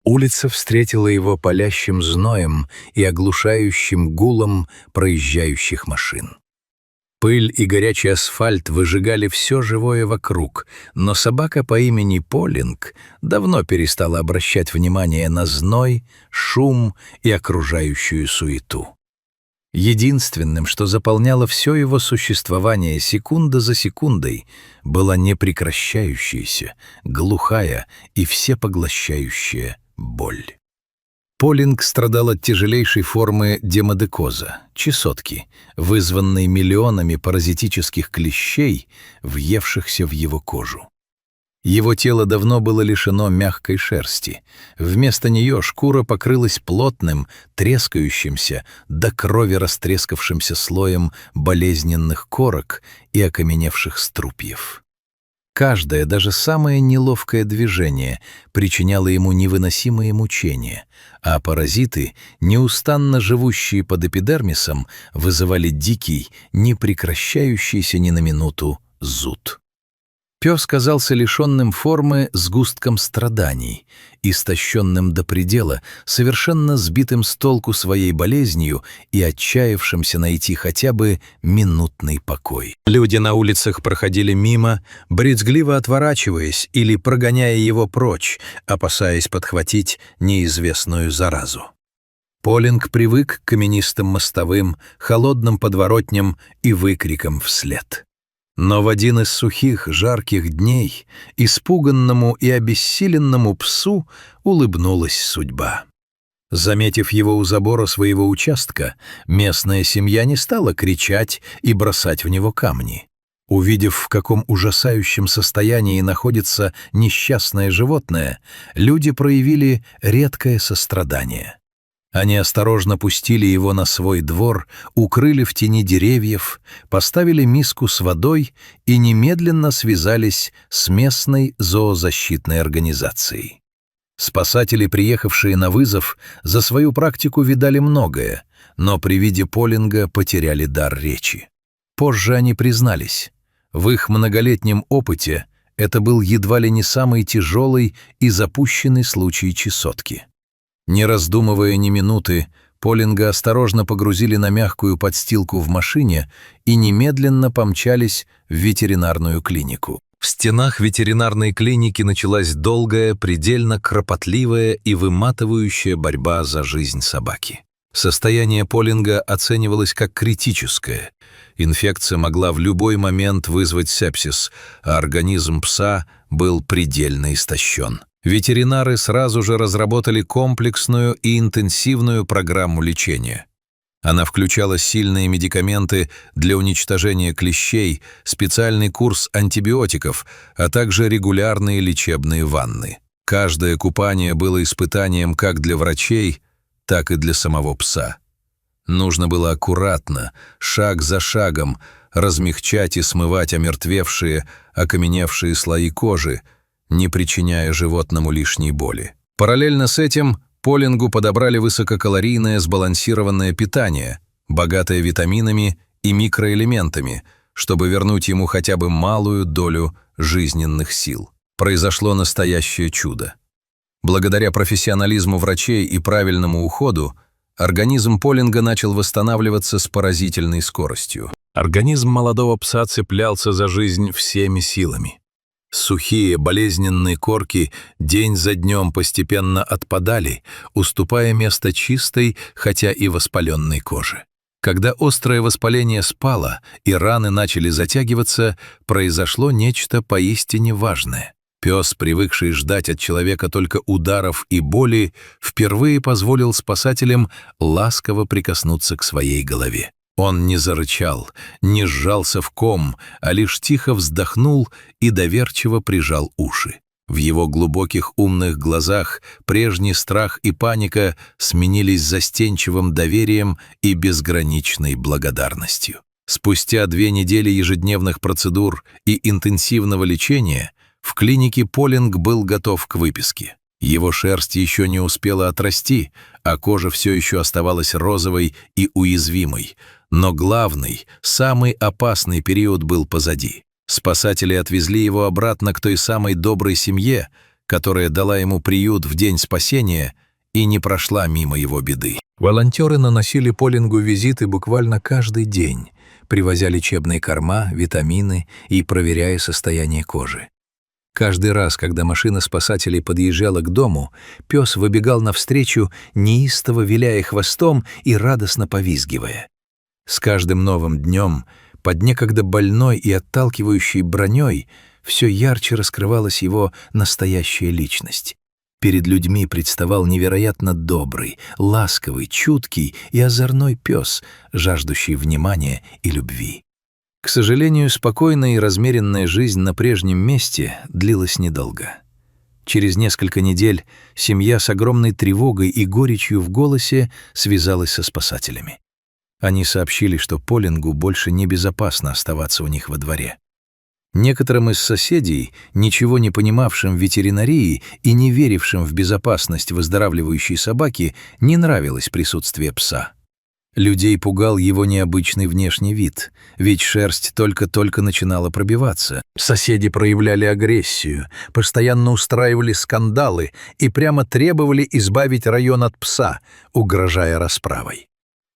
Улица встретила его палящим зноем и оглушающим гулом проезжающих машин. Пыль и горячий асфальт выжигали все живое вокруг, но собака по имени Полинг давно перестала обращать внимание на зной, шум и окружающую суету. Единственным, что заполняло все его существование секунда за секундой, была непрекращающаяся, глухая и всепоглощающая боль. Полинг страдал от тяжелейшей формы демодекоза, чесотки, вызванной миллионами паразитических клещей, въевшихся в его кожу. Его тело давно было лишено мягкой шерсти. Вместо нее шкура покрылась плотным, трескающимся, до крови растрескавшимся слоем болезненных корок и окаменевших струпьев. Каждое, даже самое неловкое движение причиняло ему невыносимые мучения, а паразиты, неустанно живущие под эпидермисом, вызывали дикий, не прекращающийся ни на минуту зуд. Пес казался лишенным формы сгустком страданий, истощенным до предела, совершенно сбитым с толку своей болезнью и отчаявшимся найти хотя бы минутный покой. Люди на улицах проходили мимо, брезгливо отворачиваясь или прогоняя его прочь, опасаясь подхватить неизвестную заразу. Полинг привык к каменистым мостовым, холодным подворотням и выкрикам вслед. Но в один из сухих, жарких дней испуганному и обессиленному псу улыбнулась судьба. Заметив его у забора своего участка, местная семья не стала кричать и бросать в него камни. Увидев, в каком ужасающем состоянии находится несчастное животное, люди проявили редкое сострадание. Они осторожно пустили его на свой двор, укрыли в тени деревьев, поставили миску с водой и немедленно связались с местной зоозащитной организацией. Спасатели, приехавшие на вызов, за свою практику видали многое, но при виде Полинга потеряли дар речи. Позже они признались, в их многолетнем опыте это был едва ли не самый тяжелый и запущенный случай чесотки. Не раздумывая ни минуты, Полинга осторожно погрузили на мягкую подстилку в машине и немедленно помчались в ветеринарную клинику. В стенах ветеринарной клиники началась долгая, предельно кропотливая и выматывающая борьба за жизнь собаки. Состояние Полинга оценивалось как критическое. Инфекция могла в любой момент вызвать сепсис, а организм пса был предельно истощен. Ветеринары сразу же разработали комплексную и интенсивную программу лечения. Она включала сильные медикаменты для уничтожения клещей, специальный курс антибиотиков, а также регулярные лечебные ванны. Каждое купание было испытанием как для врачей, так и для самого пса. Нужно было аккуратно, шаг за шагом, размягчать и смывать омертвевшие, окаменевшие слои кожи, не причиняя животному лишней боли. Параллельно с этим Полингу подобрали высококалорийное сбалансированное питание, богатое витаминами и микроэлементами, чтобы вернуть ему хотя бы малую долю жизненных сил. Произошло настоящее чудо. Благодаря профессионализму врачей и правильному уходу, организм Полинга начал восстанавливаться с поразительной скоростью. Организм молодого пса цеплялся за жизнь всеми силами. Сухие, болезненные корки день за днем постепенно отпадали, уступая место чистой, хотя и воспаленной коже. Когда острое воспаление спало и раны начали затягиваться, произошло нечто поистине важное. Пес, привыкший ждать от человека только ударов и боли, впервые позволил спасателям ласково прикоснуться к своей голове. Он не зарычал, не сжался в ком, а лишь тихо вздохнул и доверчиво прижал уши. В его глубоких умных глазах прежний страх и паника сменились застенчивым доверием и безграничной благодарностью. Спустя 2 недели ежедневных процедур и интенсивного лечения в клинике Полинг был готов к выписке. Его шерсть еще не успела отрасти, а кожа все еще оставалась розовой и уязвимой. Но главный, самый опасный период был позади. Спасатели отвезли его обратно к той самой доброй семье, которая дала ему приют в день спасения и не прошла мимо его беды. Волонтеры наносили Полингу визиты буквально каждый день, привозя лечебные корма, витамины и проверяя состояние кожи. Каждый раз, когда машина спасателей подъезжала к дому, пес выбегал навстречу, неистово виляя хвостом и радостно повизгивая. С каждым новым днем, под некогда больной и отталкивающей броней, все ярче раскрывалась его настоящая личность. Перед людьми представал невероятно добрый, ласковый, чуткий и озорной пес, жаждущий внимания и любви. К сожалению, спокойная и размеренная жизнь на прежнем месте длилась недолго. Через несколько недель семья с огромной тревогой и горечью в голосе связалась со спасателями. Они сообщили, что Полингу больше небезопасно оставаться у них во дворе. Некоторым из соседей, ничего не понимавшим в ветеринарии и не верившим в безопасность выздоравливающей собаки, не нравилось присутствие пса. Людей пугал его необычный внешний вид, ведь шерсть только-только начинала пробиваться. Соседи проявляли агрессию, постоянно устраивали скандалы и прямо требовали избавить район от пса, угрожая расправой.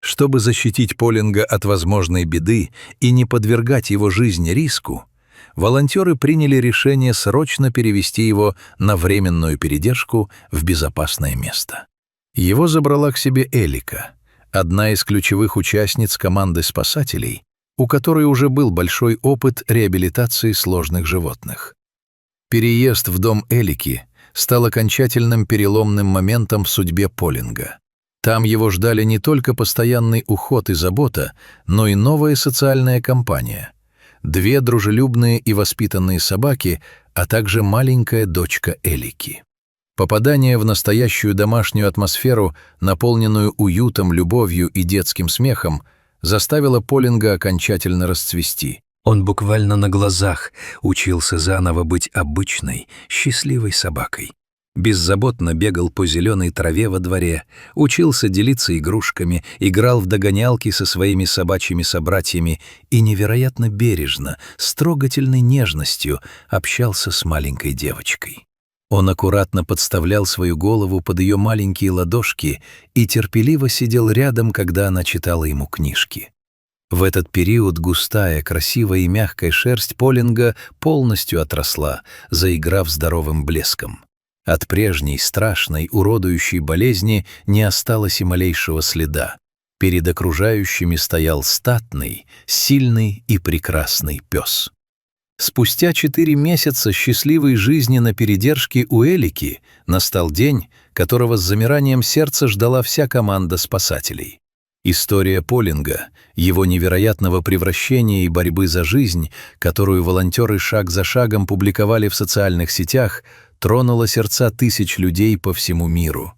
Чтобы защитить Полинга от возможной беды и не подвергать его жизни риску, волонтеры приняли решение срочно перевести его на временную передержку в безопасное место. Его забрала к себе Элика, одна из ключевых участниц команды спасателей, у которой уже был большой опыт реабилитации сложных животных. Переезд в дом Элики стал окончательным переломным моментом в судьбе Полинга. Там его ждали не только постоянный уход и забота, но и новая социальная компания. 2 дружелюбные и воспитанные собаки, а также маленькая дочка Элики. Попадание в настоящую домашнюю атмосферу, наполненную уютом, любовью и детским смехом, заставило Полинга окончательно расцвести. Он буквально на глазах учился заново быть обычной, счастливой собакой. Беззаботно бегал по зеленой траве во дворе, учился делиться игрушками, играл в догонялки со своими собачьими собратьями и невероятно бережно, с трогательной нежностью общался с маленькой девочкой. Он аккуратно подставлял свою голову под ее маленькие ладошки и терпеливо сидел рядом, когда она читала ему книжки. В этот период густая, красивая и мягкая шерсть Полинга полностью отросла, заиграв здоровым блеском. От прежней, страшной, уродующей болезни не осталось и малейшего следа. Перед окружающими стоял статный, сильный и прекрасный пес. Спустя 4 месяца счастливой жизни на передержке у Элики настал день, которого с замиранием сердца ждала вся команда спасателей. История Полинга, его невероятного превращения и борьбы за жизнь, которую волонтеры шаг за шагом публиковали в социальных сетях, тронула сердца тысяч людей по всему миру.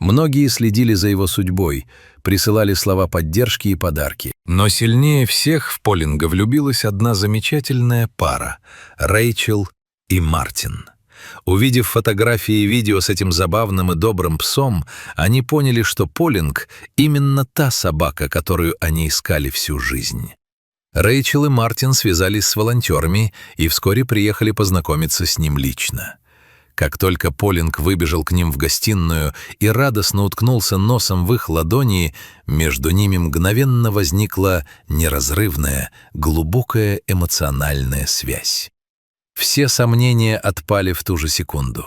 Многие следили за его судьбой, присылали слова поддержки и подарки. Но сильнее всех в Полинга влюбилась одна замечательная пара — Рэйчел и Мартин. Увидев фотографии и видео с этим забавным и добрым псом, они поняли, что Полинг — именно та собака, которую они искали всю жизнь. Рэйчел и Мартин связались с волонтерами и вскоре приехали познакомиться с ним лично. Как только Полинг выбежал к ним в гостиную и радостно уткнулся носом в их ладони, между ними мгновенно возникла неразрывная, глубокая эмоциональная связь. Все сомнения отпали в ту же секунду.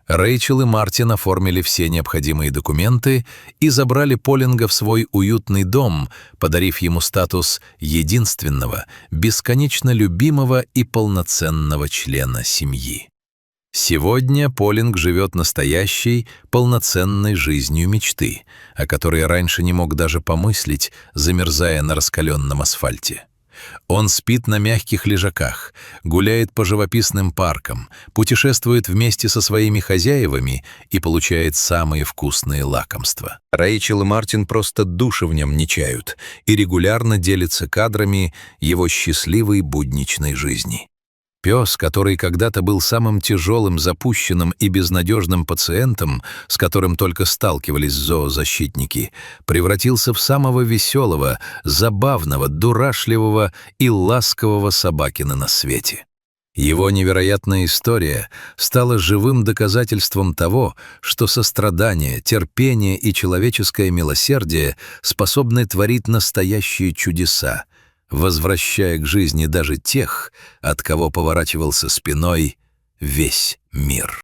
Рэйчел и Мартин оформили все необходимые документы и забрали Полинга в свой уютный дом, подарив ему статус единственного, бесконечно любимого и полноценного члена семьи. Сегодня Полинг живет настоящей, полноценной жизнью мечты, о которой раньше не мог даже помыслить, замерзая на раскаленном асфальте. Он спит на мягких лежаках, гуляет по живописным паркам, путешествует вместе со своими хозяевами и получает самые вкусные лакомства. Рэйчел и Мартин просто души в нем не чают и регулярно делятся кадрами его счастливой будничной жизни. Пес, который когда-то был самым тяжелым, запущенным и безнадежным пациентом, с которым только сталкивались зоозащитники, превратился в самого веселого, забавного, дурашливого и ласкового собакина на свете. Его невероятная история стала живым доказательством того, что сострадание, терпение и человеческое милосердие способны творить настоящие чудеса, возвращая к жизни даже тех, от кого поворачивался спиной весь мир.